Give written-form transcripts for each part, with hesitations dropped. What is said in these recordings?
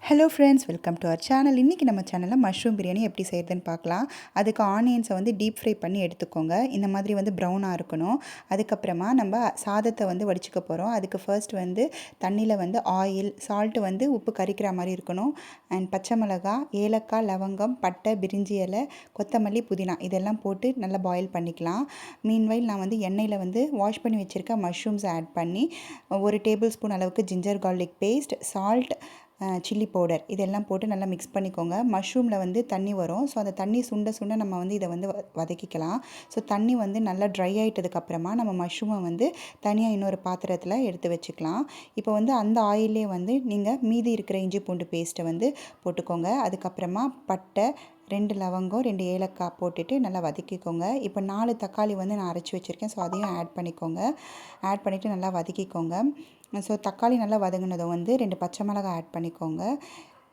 Hello friends, welcome to our channel. இன்றைக்கி நம்ம சேனலில் மஷ்ரூம் பிரியாணி எப்படி செய்கிறதுன்னு பார்க்கலாம். அதுக்கு ஆனியன்ஸை வந்து டீப் ஃப்ரை பண்ணி எடுத்துக்கோங்க. இந்த மாதிரி வந்து ப்ரௌனாக இருக்கணும். அதுக்கப்புறமா நம்ம சாதத்தை வந்து வடிச்சுக்க போகிறோம். அதுக்கு ஃபர்ஸ்ட் வந்து தண்ணியில் வந்து ஆயில், சால்ட்டு வந்து உப்பு கரிக்கிற மாதிரி இருக்கணும். அண்ட் பச்சை மிளகாய், ஏலக்காய், லவங்கம், பட்டை, பிரிஞ்சி இலை, கொத்தமல்லி, புதினா இதெல்லாம் போட்டு நல்லா பாயில் பண்ணிக்கலாம். மீன்வைல் நான் வந்து எண்ணெயில் வந்து வாஷ் பண்ணி வச்சுருக்க மஷ்ரூம்ஸை ஆட் பண்ணி 1 டேபிள் ஸ்பூன் அளவுக்கு ginger garlic paste, salt, chilli powder இதெல்லாம் போட்டு நல்லா மிக்ஸ் பண்ணிக்கோங்க. மஷ்ரூமில் வந்து தண்ணி வரும். ஸோ அந்த தண்ணி சுண்ட சுண்ட நம்ம வந்து இதை வந்து வதக்கிக்கலாம். ஸோ தண்ணி வந்து நல்லா ட்ரை ஆகிட்டதுக்கப்புறமா நம்ம மஷ்ரூமை வந்து தனியாக இன்னொரு பாத்திரத்தில் எடுத்து வச்சுக்கலாம். இப்போ வந்து அந்த ஆயிலே வந்து நீங்கள் மீதி இருக்கிற இஞ்சி பூண்டு பேஸ்ட்டை வந்து போட்டுக்கோங்க. அதுக்கப்புறமா பட்டை, 2 லவங்கம், 2 ஏலக்காய் போட்டுட்டு நல்லா வதக்கிக்கோங்க. இப்போ 4 தக்காளி வந்து நான் அரைச்சி வச்சுருக்கேன். ஸோ அதையும் ஆட் பண்ணிக்கோங்க. ஆட் பண்ணிவிட்டு நல்லா வதக்கிக்கோங்க. ஸோ தக்காளி நல்லா வதங்கினதும் வந்து 2 பச்சை மிளகாய் ஆட் பண்ணிக்கோங்க.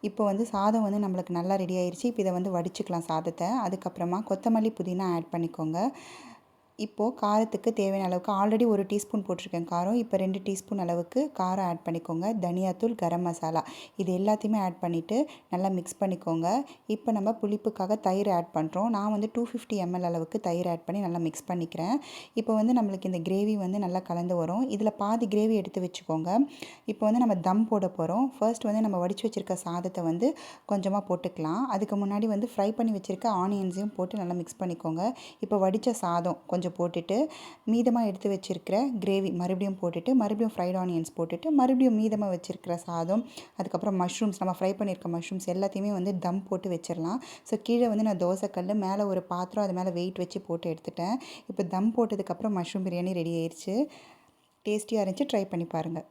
இப்போ வந்து சாதம் வந்து நம்மளுக்கு நல்லா ரெடி ஆயிடுச்சு. இப்போ இதை வந்து வடிச்சுக்கலாம் சாதத்தை. அதுக்கப்புறமா கொத்தமல்லி, புதினா ஆட் பண்ணிக்கோங்க. இப்போது காரத்துக்கு தேவையான அளவுக்கு ஆல்ரெடி 1 டீஸ்பூன் போட்டிருக்கேன் காரம். இப்போ 2 டீஸ்பூன் அளவுக்கு காரம் ஆட் பண்ணிக்கோங்க. தனியாத்தூள், கரம் மசாலா இது எல்லாத்தையுமே ஆட் பண்ணிவிட்டு நல்லா மிக்ஸ் பண்ணிக்கோங்க. இப்போ நம்ம புளிப்புக்காக தயிர் ஆட் பண்ணுறோம். நான் வந்து 250 ml அளவுக்கு தயிர் ஆட் பண்ணி நல்லா மிக்ஸ் பண்ணிக்கிறேன். இப்போ வந்து நம்மளுக்கு இந்த கிரேவி வந்து நல்லா கலந்து வரும். இதில் பாதி கிரேவி எடுத்து வச்சுக்கோங்க. இப்போ வந்து நம்ம தம் போட போகிறோம். ஃபர்ஸ்ட் வந்து நம்ம வடித்து வச்சுருக்க சாதத்தை வந்து கொஞ்சமாக போட்டுக்கலாம். அதுக்கு முன்னாடி வந்து ஃப்ரை பண்ணி வச்சுருக்க ஆனியன்ஸையும் போட்டு நல்லா மிக்ஸ் பண்ணிக்கோங்க. இப்போ வடித்த சாதம் கொஞ்சம் போட்டுட்டு மீதமாக எடுத்து வச்சுருக்கிற கிரேவி மறுபடியும் போட்டுட்டு மறுபடியும் ஃப்ரைட் ஆனியன்ஸ் போட்டுட்டு மறுபடியும் மீதமாக வச்சுருக்கிற சாதம், அதுக்கப்புறம் மஷ்ரூம்ஸ், நம்ம ஃப்ரை பண்ணியிருக்க மஷ்ரூம்ஸ் எல்லாத்தையுமே வந்து தம் போட்டு வச்சிடலாம். ஸோ கீழே வந்து நான் தோசைக்கல் மேலே ஒரு பாத்திரம், அது மேலே வெயிட் வச்சு போட்டு எடுத்துட்டேன். இப்போ தம் போட்டதுக்கப்புறம் மஷ்ரூம் பிரியாணி ரெடி ஆயிடுச்சு. டேஸ்டியாக இருந்துச்சு. ட்ரை பண்ணி பாருங்கள்.